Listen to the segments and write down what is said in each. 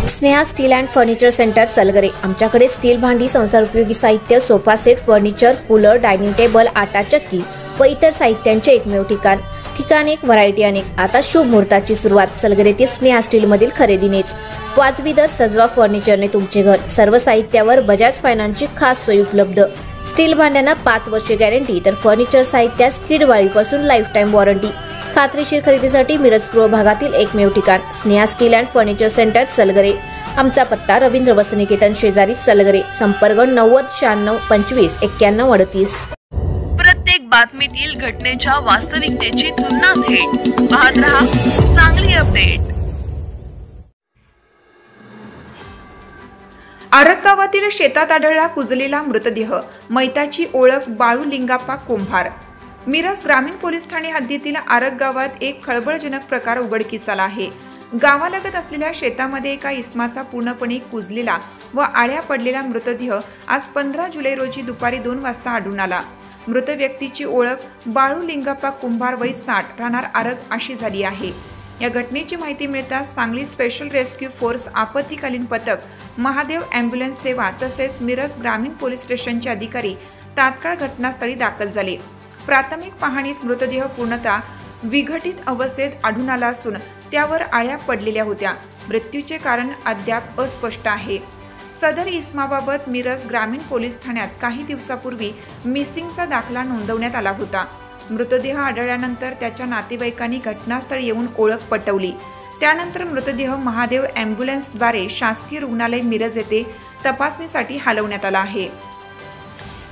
Sneha steel and furniture centre Salgare. आमच्याकडे steel भांडी, संसार उपयोगी साहित्य, sofa set, furniture, cooler, dining table, आटा चक्की व इतर साहित्यांचे एकमेव ठिकाण एक, व्हरायटी अनेक। आता शुभ मुहूर्ताची सुरुवात सलगरेतील स्नेहा स्टील मधील खरेदीनेच। वाजवी दर, सजवा फर्निचरने तुमचे घर। सर्व साहित्यावर बजाज फायनान्सची खास सोय उपलब्ध। स्टील भांड्यांना 5 वर्षे गॅरंटी, तर फर्निचर साहित्यास किडवाळीपासून लाईफ टाइम वॉरंटी। खात्रीशीर खरेदीसाठी मिरज पूर्व भागातील एकमेव ठिकाण Sneha steel and furniture centre Salgare. आमचा पत्ता रवींद्र वस्त्रनिकेतन शेजारी सलगरे। संपर्क 90 96 25 91 38। प्रत्येक बातमीतील घटनेच्या वास्तविकतेची तुलना थेट पाहत रहा चांगली अपडेट। आरग गावातील शेतात आढळला कुजलेला मृतदेह। मैताची ओळख बाळू लिंगाप्पा कुंभार। मिरज ग्रामीण पोलीस ठाणे हद्दीतील आरग गावात एक खळबळजनक प्रकार उघडकीस आला आहे। गावालगत असलेल्या शेतामध्ये एका इसमाचा पूर्णपणे कुजलेला व आळ्या पडलेला मृतदेह आज 15 जुलै रोजी दुपारी 2 वाजता आढळून आला। मृत व्यक्तीची ओळख बाळू लिंगाप्पा कुंभार वय 60 राहणार आरग अशी झाली आहे। या घटनेची माहिती मिळताच सांगली स्पेशल रेस्क्यू फोर्स आपत्कालीन पथक, महादेव ॲम्ब्युलन्स सेवा तसेच मिरज ग्रामीण पोलीस स्टेशनचे अधिकारी तात्काळ घटनास्थळी दाखल झाले। प्राथमिक पाहणीत मृतदेह पूर्णतः विघटित अवस्थेत आढळून आला असून त्यावर आळ्या पडलेल्या होत्या। मृत्यूचे कारण अद्याप अस्पष्ट आहे। सदर इसमाबाबत मिरज ग्रामीण पोलीस ठाण्यात काही दिवसापूर्वी मिसिंगचा दाखला नोंदवण्यात आला होता। मृतदेह आढळल्यानंतर त्याच्या नातेवाईकांनी घटनास्थळी येऊन ओळख पटवली। त्यानंतर मृतदेह महादेव ॲम्ब्युलन्सद्वारे शासकीय रुग्णालय मिरज येथे तपासणीसाठी हलवण्यात आला आहे।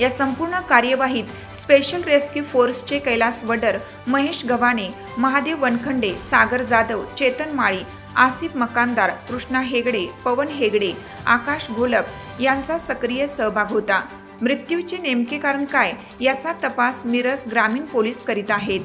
या संपूर्ण कार्यवाहीत स्पेशल रेस्क्यू फोर्सचे कैलास वडर, महेश गव्हाणे, महादेव वनखंडे, सागर जाधव, चेतन माळी, आसिफ मकानदार, कृष्णा हेगडे, पवन हेगडे, आकाश घोलप यांचा सक्रिय सहभाग होता। मृत्यूचे नेमके कारण काय याचा तपास मिरज ग्रामीण पोलीस करीत आहेत।